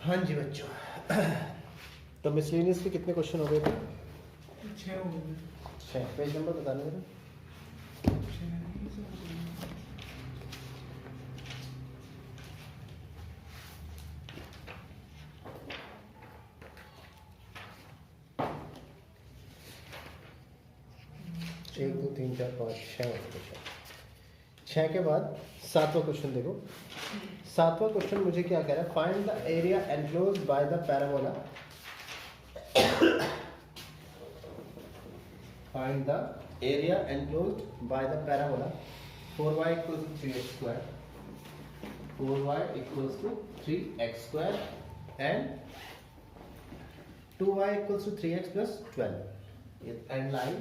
हाँ जी बच्चों, तो मिसलेनियस के कितने क्वेश्चन हो गए थे? 6 हो गए। 6। पेज नंबर बताने मेरा। 6 नहीं, सब हो गए। एक दो तीन चार पाँच 6 क्वेश्चन। 6 के बाद 7वां क्वेश्चन देखो। 7वां क्वेश्चन मुझे क्या कह रहा है? Find the area enclosed bye the parabola. Find the area enclosed bye the parabola 4y equals to 3x square, 4y equals to 3x square and 2y equals to 3x plus 12 and line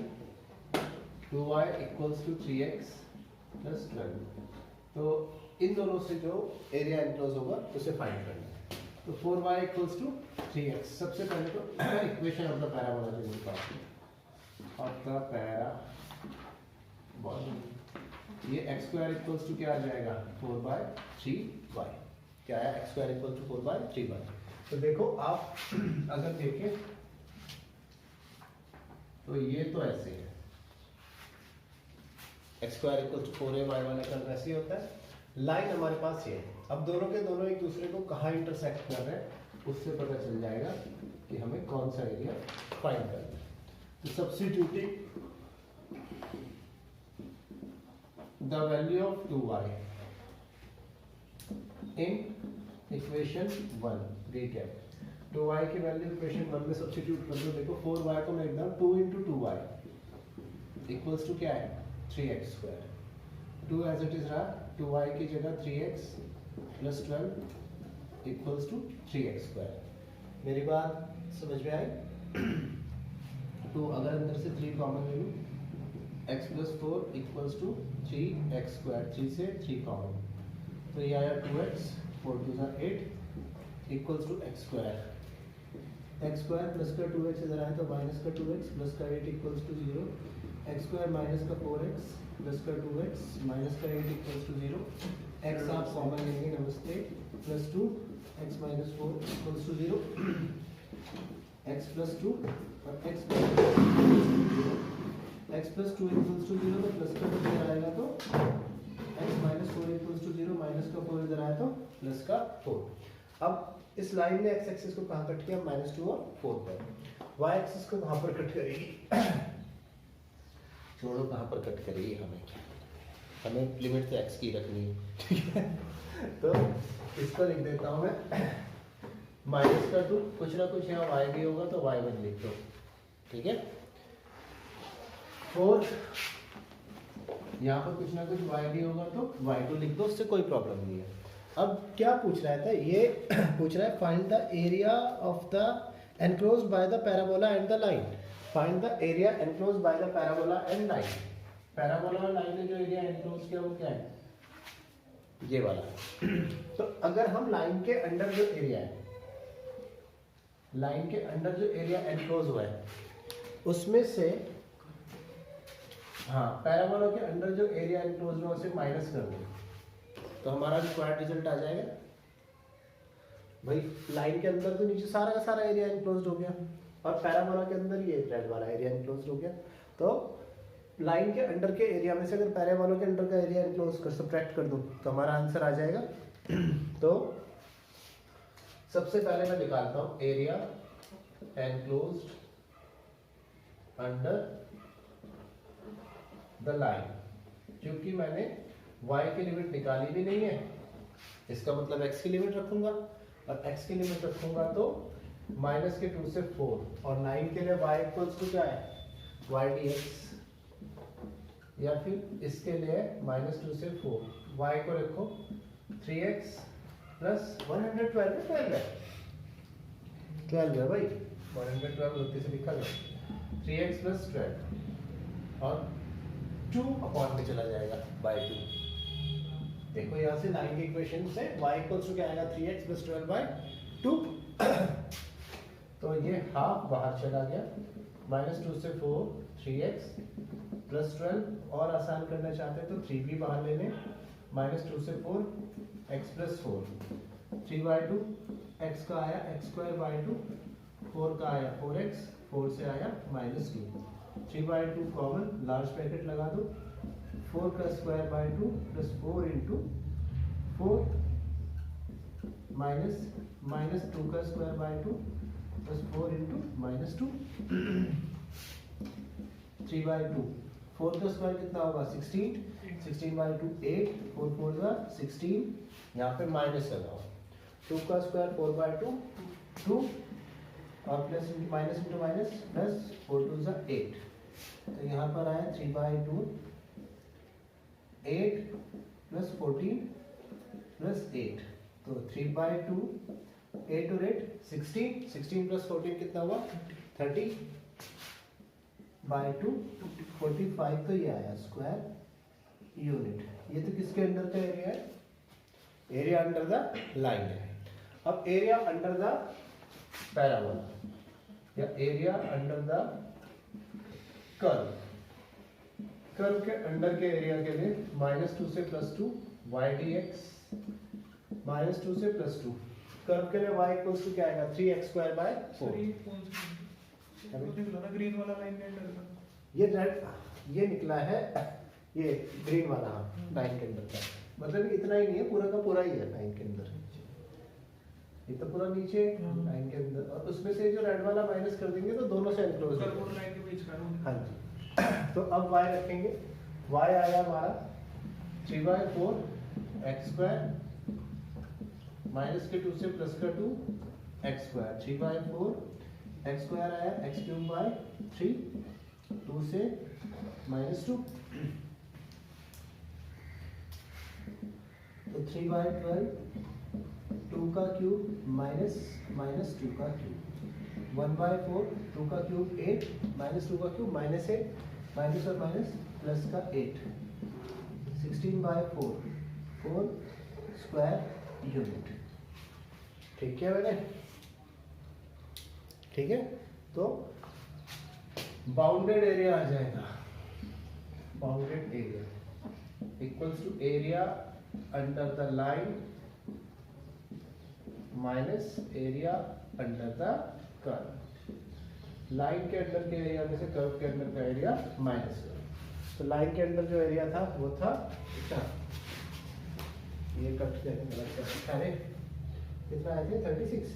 2y equals to 3x plus 12। तो इन दोनों से जो area enclose होगा उसे find करना है। तो 4y equals to 3x। सबसे पहले तो इक्वेशन ऑफ द पैराबोला जो निकालते ऑफ द पैराबोला, ये x स्क्वायर इक्वल्स टू क्या आ जाएगा? 4/3y। क्या है? x square equal to 4/3y। तो देखो आप अगर देखें तो ये तो ऐसे है, x square equal to 4ay वाला कर्व ऐसे ही होता है। लाइन हमारे पास ये है। अब दोनों के दोनों एक दूसरे को कहाँ इंटरसेक्ट कर रहे हैं उससे पता चल जाएगा कि हमें कौन सा एरिया फाइंड करना है। तो substituting the value of 2y in equation 1 recap। 2y की वैल्यू इक्वेशन 1 में सब्स्टिट्यूट कर दो। देखो 4y को मैं एकदम 2 into 2y इक्वल्स टू क्या है? 3x square. 2 as it is रहा, 2y की जगह 3x plus 12 equals to 3x square. मेरी बात समझ में आई? तो अगर अंदर से 3 कॉमन ले लूँ, x plus 4 equals to 3x square, 3 से 3 कॉमन, तो ये आया 2x, 4 2 8 equals to x square. x square plus का 2x इधर आया तो माइनस का 2x प्लस का 8 equals to 0। x square minus का 4x प्लस का 2x माइनस का 8 इक्वल्स टू 0। x आप कॉमन लेंगे, नमस्ते, plus 2 x minus 4 equals to 0। x plus 2 और x x plus 2 equals to 0, तो प्लस का 2 इधर आएगा तो x minus 4 equals to 0, minus का 4 इधर आया तो प्लस का 4। अब इस लाइन ने x एक्सिस को कहाँ कट किया? -2 और 4 पर। y एक्सिस को कहाँ पर कट करेगी? छोड़ो कहाँ पर कट करेगी, हमें लिमिट तो x की रखनी है, ठीक है? तो इसको लिख देता हूँ मैं माइनस का 2, कुछ ना कुछ यहाँ y भी होगा तो y1 लिख दो, ठीक है? 4 यहाँ पर कुछ ना कुछ y भी होगा तो y2 लिख दो, उससे कोई प्रॉब्लम नहीं है। अब क्या पूछ रहा था? ये पूछ रहा है find the area of the enclosed bye the parabola and the line. Find the area enclosed bye the parabola and line. Parabola और लाइन ने जो एरिया एनक्लोज किया वो क्या है? ये वाला। तो अगर हम लाइन के अंडर जो एरिया है, लाइन के अंडर जो एरिया एनक्लोज हुआ है उसमें से, हाँ, पैराबोला के अंदर जो एरिया एनक्लोज्ड है उसे माइनस कर दो तो हमारा रिक्वायर्ड रिजल्ट आ जाएगा। भाई लाइन के अंदर तो नीचे सारा का सारा एरिया एनक्लोज्ड हो गया और पैराबोला के अंदर ये रेड वाला एरिया एनक्लोज्ड हो गया। तो लाइन के अंडर के एरिया में से अगर पैराबोला के अंडर का एरिया एनक्लोज कर सब्ट्रैक्ट कर दो तो हमारा आंसर आ जाएगा। तो सबसे पहले मैं निकालता हूँ area enclosed under the line. क्योंकि मैंने y की लिमिट निकाली भी नहीं है, इसका मतलब x की लिमिट रखूंगा और x की लिमिट रखूंगा तो माइनस के 2 से 4 और 9 के लिए y इक्वल्स टू क्या है? y dx, या फिर इसके लिए -2 से 4, y को रखो 3x प्लस 112 है, 12 है भाई, 112 गलती से लिखा गया, 3x प्लस 12 और 2 अपॉन में चला जाएगा बाय 2। देखो यहाँ से 9 की इक्वेशन से y इक्वल्स टू क्या आएगा? 3x plus 12 bye 2। तो ये हाफ बाहर चला गया, -2 से 4 3x प्लस 12, और आसान करना चाहते हैं तो 3 भी बाहर ले लें, -2 से 4 x प्लस 4 3/2 x का आया x स्क्वायर बाई 2, 4 का आया 4x, 4 से आया -2, 3/2 कॉमन, लार्ज ब्रैकेट लगा दो, 4 का square by 2 plus 4 into 4 minus 2 का स्क्वायर बाई 2 प्लस 4 इंटू -2, 3/2, 4 का स्क्वायर कितना होगा 16, 16/2 8, 4 4 का 16, यहाँ पे माइनस लगाओ, 2 का स्क्वायर 4/2 2 और plus minus into minus plus 4 2 जा 8, तो यहाँ पर आया 3/2 8 प्लस 14 प्लस 8, तो 3/2 8 और 8 16, 16 प्लस 14 कितना हुआ 30/2 45, तो ये आया स्क्वायर यूनिट। ये तो किसके अंडर का एरिया है, एरिया अंडर द लाइन है। अब एरिया अंडर द पैराबोला या area under the curve, curve के अंडर के एरिया के लिए -2 से +2 y dx, -2 से +2, कर्व के लिए y इक्वल्स टू क्या आएगा 3x²/4। ये कौन सा है? वो निकला ना ग्रीन वाला लाइन के अंदर का। ये निकला है ये ग्रीन वाला लाइन के अंदर का, मतलब इतना ही नहीं है, पूरा का पूरा ही है लाइन के अंदर, ये तो पूरा नीचे लाइन के अंदर, और उसमें से जो रेड वाला माइनस कर देंगे तो दोनों से एनक्लोज हो कर्व और लाइन के बीच का रोड। हाँ जी। तो अब y रखेंगे, y आया हमारा 3/4 x² माइनस के 2 से प्लस का 2 x², 3/4 x² आया x³/3, 2 से -2, तो 3/12 2 का क्यूब माइनस 2 का क्यूब, 1/4 2 का क्यूब 8 -2 का क्यूब -8, माइनस और माइनस प्लस का 8, 16/4 4 स्क्वायर यूनिट। ठीक है मैंने, ठीक है। तो बाउंडेड एरिया आ जाएगा, bounded area equals to area under the line minus area under the curve. Line के अंदर के एरिया में से कर्व के अंदर का एरिया माइनस करो, तो लाइन के अंदर जो एरिया था वो था इतना, ये कट अरे कितना आए थे 36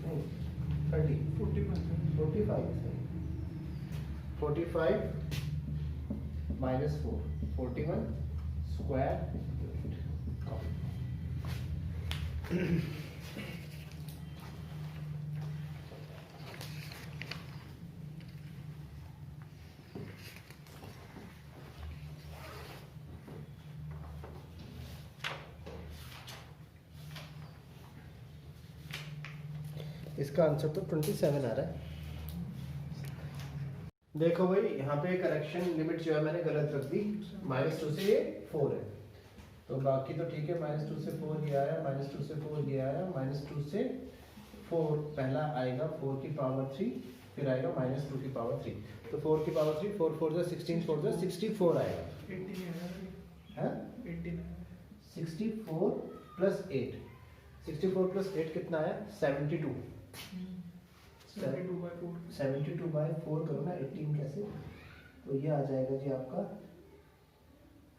नहीं 30 45 माइनस 4 41 स्क्वायर यूनिट। इसका आंसर तो 27 आ रहा है। देखो भाई यहाँ पे करेक्शन लिमिट जो है मैंने गलत रख दी, -2 से ये 4 है, तो बाकी तो ठीक है, -2 से 4 ये आया, -2 से 4 ये आया, -2 से 4 पहला आएगा 4 की पावर 3, फिर आएगा -2 की पावर 3, तो 4 की पावर 3 4 4 जा 16 4 जा 64 आएगा, 18 है 64 प्लस 8, 64 प्लस 8 कितना आया 72, 72/4 करो ना 18 कैसे, तो ये आ जाएगा जी आपका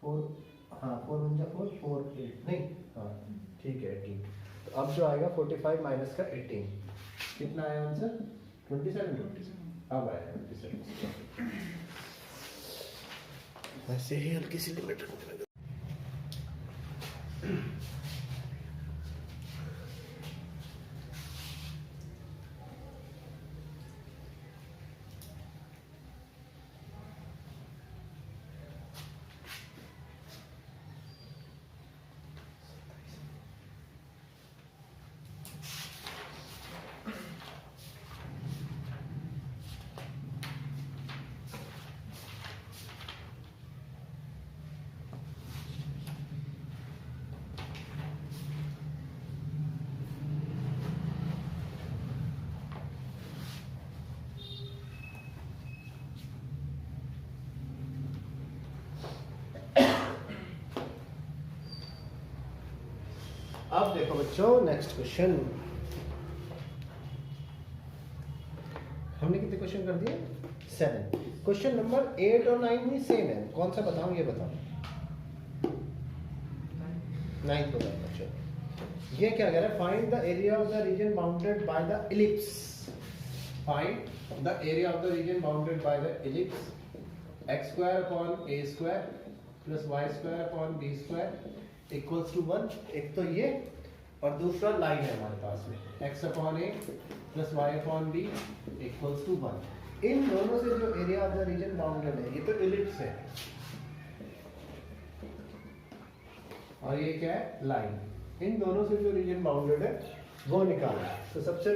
4, हाँ 4 1 जा 4 4 8 नहीं, हाँ ठीक है 18, तो अब जो आएगा 45 माइनस का 18 कितना आया आंसर 27, अब आया 27। ऐसे ही हल्की सी लिमिट रखने लगा। अब देखो बच्चों नेक्स्ट क्वेश्चन, हमने कितने क्वेश्चन कर दिए? 7। क्वेश्चन नंबर 8 और 9 भी सेम है, कौन सा बताऊं ये बताओ? 9 को बताओ बच्चों। ये क्या कह रहा है? Find the area of the region bounded by the ellipse. Find the area of the region bounded by the ellipse x square upon a square plus y square upon b square equals to 1। एक तो ये और दूसरा line है हमारे पास में x upon a plus y upon b equals to 1। इन दोनों से जो area of the region bounded है, ये तो इलिप्स है और ये क्या है? लाइन। इन दोनों से जो रीजन बाउंडेड है वो निकालना है। तो सबसे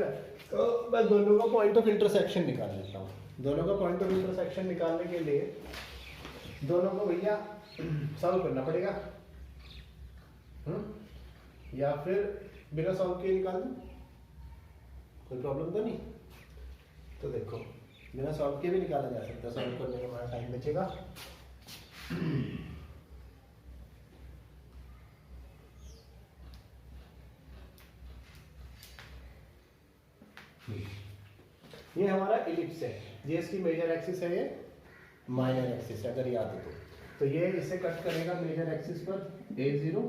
तो मैं दोनों का पॉइंट ऑफ इंटरसेक्शन निकाल लेता हूँ। दोनों का पॉइंट ऑफ इंटरसेक्शन निकालने के लिए दोनों को भैया सॉल्व करना पड़ेगा, या फिर बिना सॉल्व किए निकाल दूं? कोई प्रॉब्लम तो नहीं? तो देखो बिना सॉल्व किए भी निकाला जा सकता है, सॉल्व करने का हमारा टाइम बचेगा। ये हमारा इलिप्स है, ये इसकी मेजर एक्सिस है, ये माइनर एक्सिस है अगर याद हो तो ये इसे कट करेगा मेजर एक्सिस पर a0,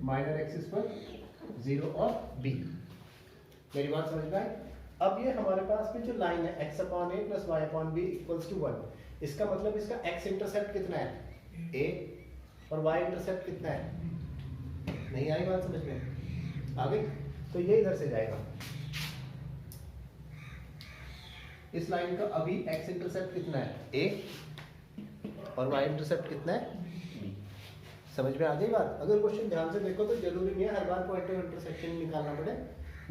माइनर एक्सिस पर 0 और b। मेरी बात समझ में आई? अब ये हमारे पास में जो लाइन है x upon a plus y upon b equals to 1, इसका मतलब इसका x इंटरसेप्ट कितना है? a और y इंटरसेप्ट कितना है? नहीं आई बात समझ में? आ गई? तो ये इधर से जाएगा। इस लाइन का अभी x इंटरसेप्ट कितना है? a और y इंटरसेप्ट कितना है? b। समझ में आ गई बात? अगर क्वेश्चन ध्यान से देखो तो जरूरी नहीं है हर बार पॉइंट ऑफ इंटरसेक्शन निकालना पड़े,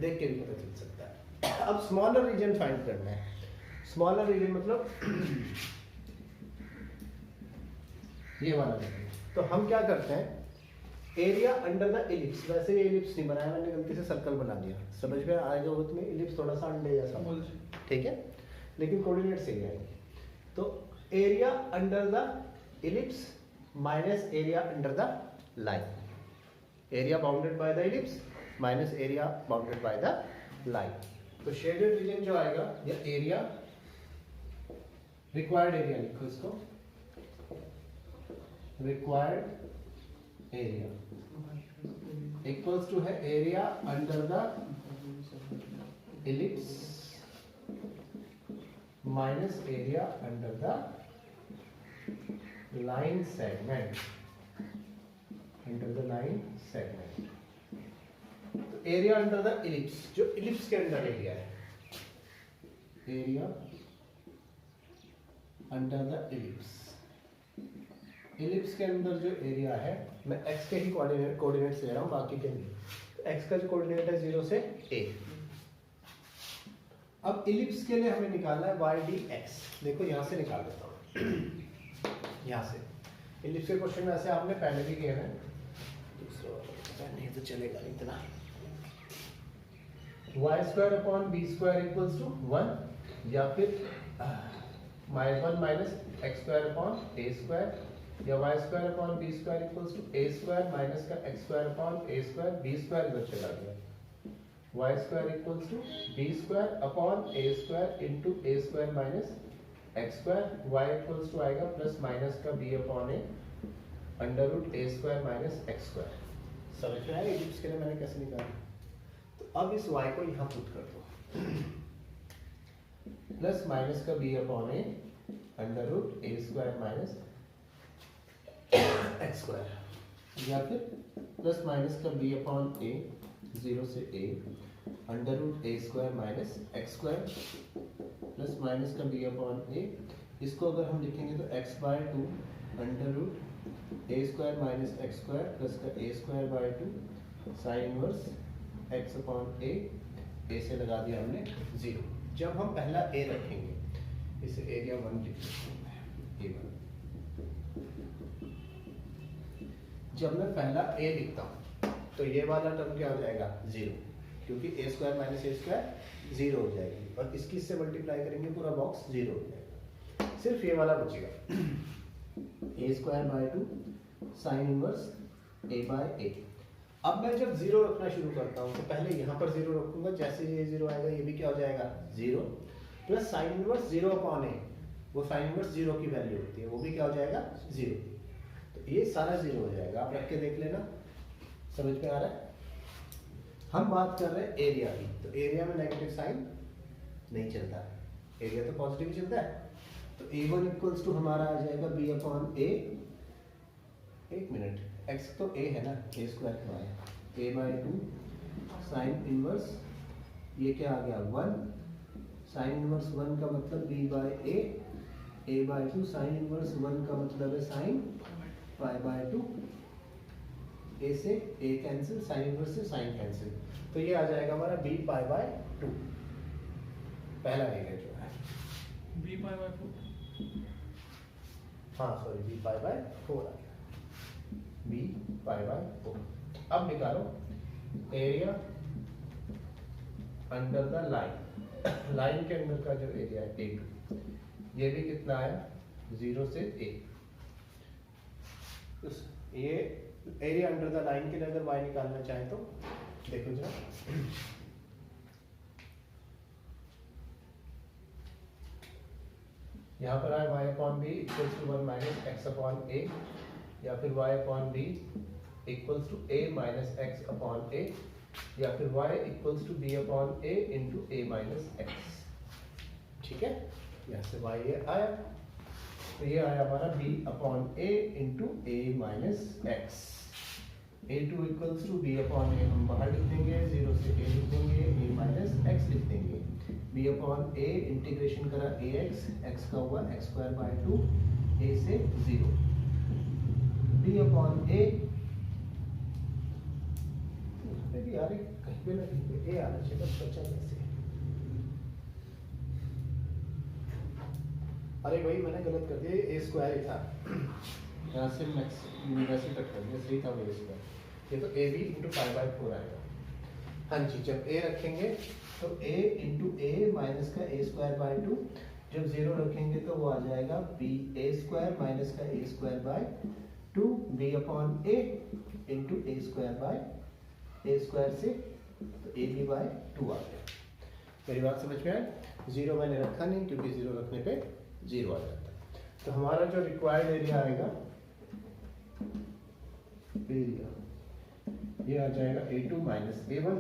देख के भी पता चल सकता है। अब स्मॉलर रीजन फाइंड करना है। स्मॉलर रीजन मतलब ये वाला रीजन। तो हम क्या करते हैं? एरिया अंडर द इलिप्स, वैसे ये इलिप्स नहीं बनाया मैंने, गलती से सर्कल बना दिया। समझ में आएगा वो तुम्हें? इलिप्स थोड़ा सा अंडे जैसा, ठीक है, लेकिन कोऑर्डिनेट सही आएंगे। तो area under the ellipse minus area under the line, area bounded by the ellipse minus area bounded by the line. तो शेडेड रीजन जो आएगा, या एरिया, रिक्वायर्ड एरिया लिखो इसको, रिक्वायर्ड एरिया इक्वल्स टू है area under the ellipse minus area under the line segment, under the line segment. तो area under the ellipse, जो ellipse के अंदर एरिया है, area under the ellipse, ellipse के अंदर जो एरिया है, मैं x के ही कोऑर्डिनेट्स ले रहा हूं, बाकी के नहीं। तो x का जो कोऑर्डिनेट है 0 से a। अब इलिप्स के लिए हमें निकालना है y dx। देखो यहां से निकाल देता हूं, यहां से। इलिप्स के क्वेश्चन वैसे आपने पहले भी किए हैं, नहीं तो चलेगा इतना। y square upon b square equals to 1, या फिर -1 minus x square upon a square, या y square upon b square equals to a square minus का x square upon a square, b square इधर चला गया, y square equals to b square upon a square into a square minus x square, y equals to आएगा plus minus का b upon a under root a square minus x square. समझ में आया ellipse के लिए मैंने कैसे निकाला? तो अब इस y को यहाँ पुट कर दो, प्लस माइनस का b upon a under root a square minus x square, या फिर प्लस माइनस का b अपॉन a 0 से a under root a square minus x square, plus minus का b अपॉन a। इसको अगर हम लिखेंगे तो x by 2 under root a square minus x square plus का a square by 2 sine inverse x upon a से लगा दिया हमने 0। जब हम पहला a रखेंगे, इसे एरिया 1 लिख लेते हैं, जब मैं पहला a लिखता हूँ तो ये वाला टर्म क्या हो जाएगा? 0, क्योंकि a square minus a square 0 हो जाएगी, और इसकी इससे मल्टीप्लाई करेंगे पूरा बॉक्स 0 हो जाएगा, सिर्फ ये वाला बचेगा a square by 2 sine inverse a by a। अब मैं जब जीरो रखना शुरू करता हूँ तो पहले यहाँ पर जीरो रखूंगा, जैसे ये जीरो आएगा ये भी क्या हो जाएगा zero, plus sine inverse zero upon a, वो साइन इनवर्स जीरो की वैल्यू होती है, वो भी क्या हो जाएगा जीरो। तो ये सारा जीरो हो जाएगा, आप रख के देख लेना, समझ में आ रहा है। हम बात कर रहे हैं एरिया की, तो एरिया में नेगेटिव साइन नहीं चलता, एरिया तो पॉजिटिव चलता है। तो A1 इक्वल्स टू हमारा आ जाएगा B अपॉन ए, एक मिनट, x तो a है ना, a स्क्वायर क्यों आया, a by two sine inverse, ये क्या आ गया 1, साइन इनवर्स 1 का मतलब b by a by two sine inverse 1 का मतलब है sine pi by two, a से a कैंसिल, साइन इनवर्स से साइन कैंसिल, तो ये आ जाएगा हमारा b पाई बाई टू, पहला एरिया जो है b पाई बाई 4, हाँ सॉरी b पाई बाई 4 आ गया, b पाई बाई 4। अब निकालो area under the line, line के अंदर का जो एरिया है A2, ये भी कितना आया 0 से a, ये एरिया अंडर द लाइन के लिए अगर y निकालना चाहें तो देखो जरा, यहाँ पर आया y upon b equals to 1 minus x upon a, या फिर y upon b equals to a minus x upon a, या फिर y equals to b upon a into a minus x. ठीक है, यहाँ से y ये आया, तो ये आया हमारा b upon a into a minus x. a2 equals to b upon a हम बाहर लिख देंगे, 0 से a लिख देंगे, a माइनस एक्स लिख देंगे, b अपॉन a इंटीग्रेशन करा ax, x का हुआ x स्क्वायर बाय 2, a से 0, b अपॉन a, भी यार कहीं पे ना कहीं पे a आना चाहिए, बस बचा कैसे, अरे भाई मैंने गलत कर दिया, a स्क्वायर ही था, यहाँ से मैक्स वैसे कट कर दिया, सही था मेरे स्क्वायर, ये तो a b into pi by 4 आएगा। हाँ जी, जब a रखेंगे तो a इंटू a माइनस का a स्क्वायर बाय 2, जब 0 रखेंगे तो वो आ जाएगा b a स्क्वायर माइनस का a square by 2, b upon a into a square bye a square से, तो a b बाय 2 आ गया। मेरी बात समझ में आए, 0 मैंने रखा नहीं क्योंकि 0 रखने पे 0 आ जाता है। तो हमारा जो रिक्वायर्ड एरिया आएगा, एरिया ये आ जाएगा a2 माइनस a1,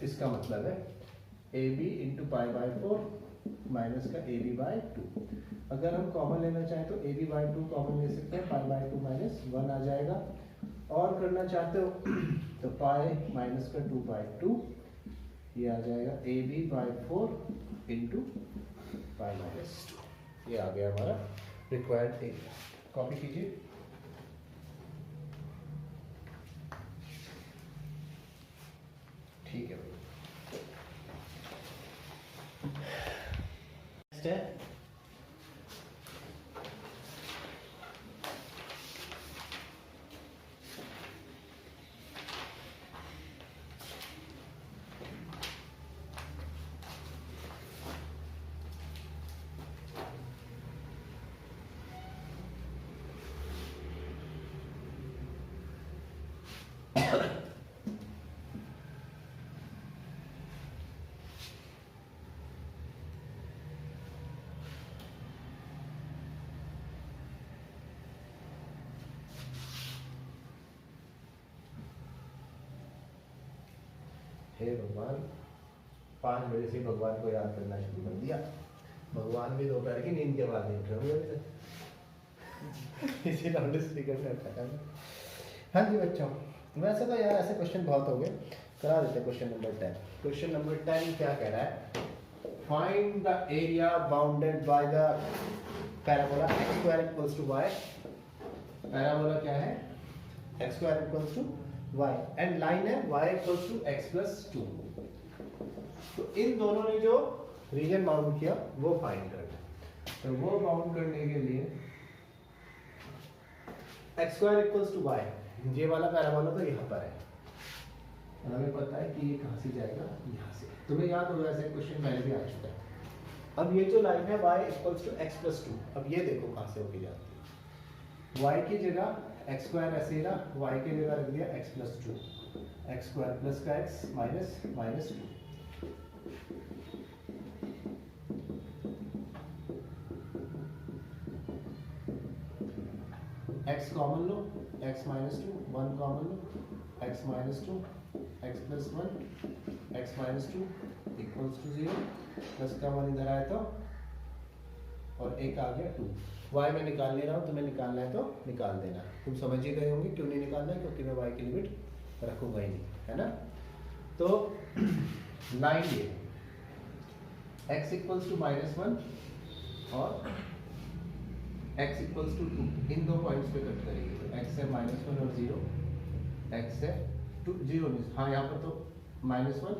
इसका मतलब है ab into pi by 4 minus का ab बाई 2। अगर हम कॉमन लेना चाहें तो ab बाई 2 कॉमन ले सकते हैं, पाई बाई 2 माइनस 1 आ जाएगा, और करना चाहते हो तो पाई माइनस का 2 बाई 2, ये आ जाएगा ab by 4 into pi minus 2, ये आ गया हमारा रिक्वायर्ड एरिया। कॉपी कीजिए, ठीक है भाई। नेक्स्ट है हे भगवान, 5 बजे से भगवान को याद करना शुरू कर दिया, भगवान भी दोपहर की नींद के बाद नहीं उठ रहे होंगे, इसी लाउड स्पीकर में रखा था। हाँ जी बच्चों, वैसे तो यार ऐसे क्वेश्चन बहुत हो गए, करा देते हैं क्वेश्चन नंबर 10। क्वेश्चन नंबर 10 क्या कह रहा है, find the area bounded by the parabola x square equals to y। Parabola क्या है, x square equals to y, and line है y equals to x plus 2। तो इन दोनों ने जो रीजन बाउंड किया वो फाइंड करना है। तो वो बाउंड करने के लिए x square equals to y, ये वाला पैराबोला तो यहाँ पर है, और हमें पता है कि ये कहाँ से जाएगा, यहाँ से। तुम्हें याद होगा ऐसे क्वेश्चन पहले भी आ चुका है। अब ये जो लाइन है y equals to x plus 2, अब ये देखो कहाँ से होके जाती है, y की जगह x स्क्वायर ऐसे रहा, y की जगह रख दिया x plus 2, x square plus का x minus minus 2। X common लो, एक्स माइनस 2, 1 कॉमन लो, x minus 2, x plus 1, x minus 2 equals to 0, plus का 1 इधर आया तो और एक आ गया 2। y में निकाल ले रहा हूँ, तुम्हें निकालना है तो निकाल देना। तुम समझ ही गए होंगे क्यों नहीं निकालना है, क्योंकि मैं y की लिमिट रखूंगा ही नहीं, है ना। तो लाइन ये x इक्वल्स टू -1 और x इक्वल्स टू 2, इन दो पॉइंट्स पे कट करेगी। तो x है -1 और 0, x है 2 0 नहीं, हाँ यहाँ पर तो -1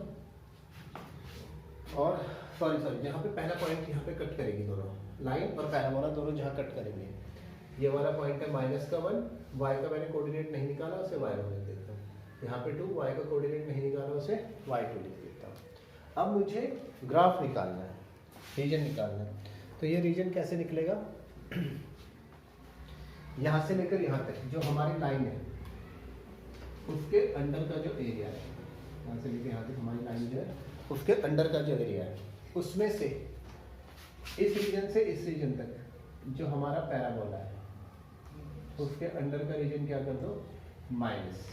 और सॉरी यहाँ पे पहला पॉइंट यहाँ पे कट करेगी, दोनों लाइन और पैराबोला दोनों जहाँ कट करेंगे। ये वाला पॉइंट है -1, y का मैंने कोऑर्डिनेट नहीं निकाला, उसे y1 लिख देता हूँ। यहाँ पे 2, y का कोऑर्डिनेट नहीं निकाला, उसे y2 लिख देता हूँ। अब मुझे ग्राफ निकालना है, रीजन निकालना है। तो ये रीजन कैसे निकलेगा? यहाँ से लेकर यहाँ तक जो हमारी लाइन है उसके अंडर का जो एरिया है, यहाँ से लेकर यहाँ तक हमारी लाइन जो है उसके अंडर का जो एरिया है, उसमें से इस रीजन से इस रीजन तक जो हमारा पैराबोला है उसके अंडर का रीजन क्या कर दो, माइनस।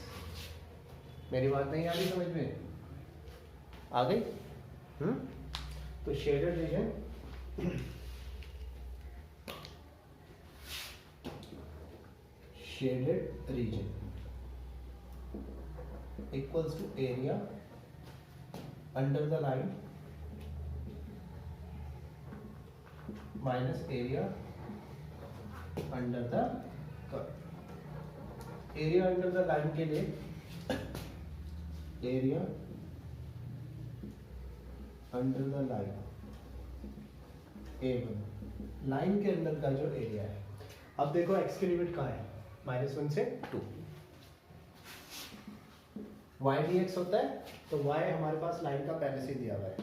मेरी बात नहीं आ रही समझ में? आ गई? तो shaded region shaded region equals to area under the line minus area under the curve. Area under the line के लिए area under the line A1, line के अंदर का जो एरिया है। अब देखो x की लिमिट कहाँ है, -1 से 2, y dx होता है, तो y हमारे पास लाइन का पहले से दिया हुआ है।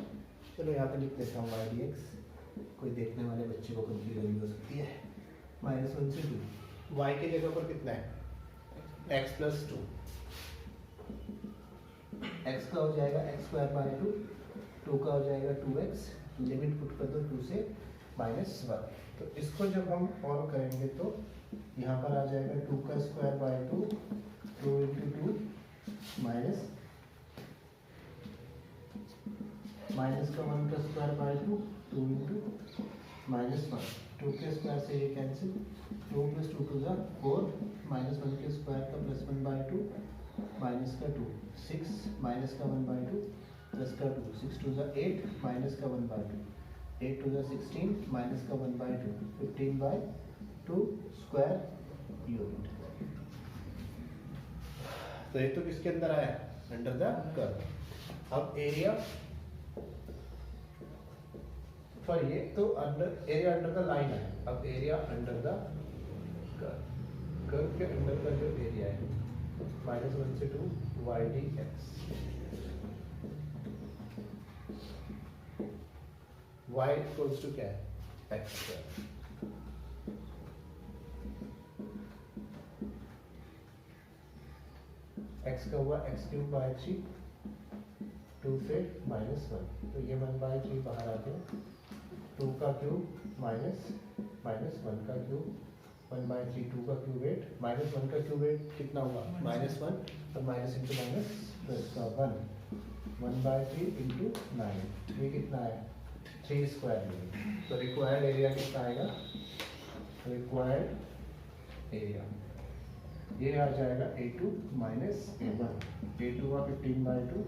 चलो यहाँ पे लिख देता हूँ y dx, कोई देखने वाले बच्चे को कंफ्यूजन हो सकती है। -1 से 2, y की जगह पर कितना है, x प्लस 2, x का हो जाएगा x² 2 का हो जाएगा 2x, लिमिट पुट कर दो 2 से -1। तो इसको जब हम सॉल्व करेंगे तो यहाँ पर आ जाएगा 2 का स्क्वायर बाय 2, 2 इंटू 2 माइनस का 1 का स्क्वायर बाय 2, 2 इंटू -1, 2 के स्क्वायर से ये कैंसिल, 2 प्लस 2 टू ज़ा 4, -1 के स्क्वायर का +1 बाय 2, माइनस का 2, 6 माइनस का 1 बाय 2 प्लस का 2, 6 टू ज़ा 8 माइनस का 1 बाय 2, 8 टू ज़ा 16 माइनस का 1 बाय 2, 15 बाय 2 स्क्वायर यूनिट। तो ये तो किसके अंदर आया, अंडर द कर्व। अब एरिया पर ये तो under area under the line है। अब area under the curve, curve के अंदर का जो एरिया है -1 से 2 y dx, y equals to क्या है, x स्क्वायर। x का हुआ x³ बाय 3, 2 से -1, तो ये 1 बाय 3 बाहर आ गया, 2 का क्यूब माइनस 1 का क्यूब, 1 बाय 3, 2 का क्यूब 8, -1 का क्यूब 8 कितना हुआ, -1 और माइनस इंटू माइनस प्लस का 1 बाय 3 इंटू 9, ये कितना है 3 स्क्वायर यूनिट। तो रिक्वायर्ड एरिया कितना आएगा, रिक्वायर्ड एरिया ये आ जाएगा A2 माइनस A1, A2 हुआ 15 बाय 2,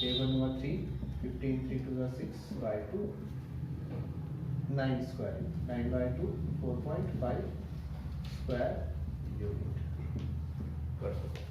A1 हुआ 3, 15 3 to 6 by 2, 9 square, 9 by 2 4.5 square unit कर सकते।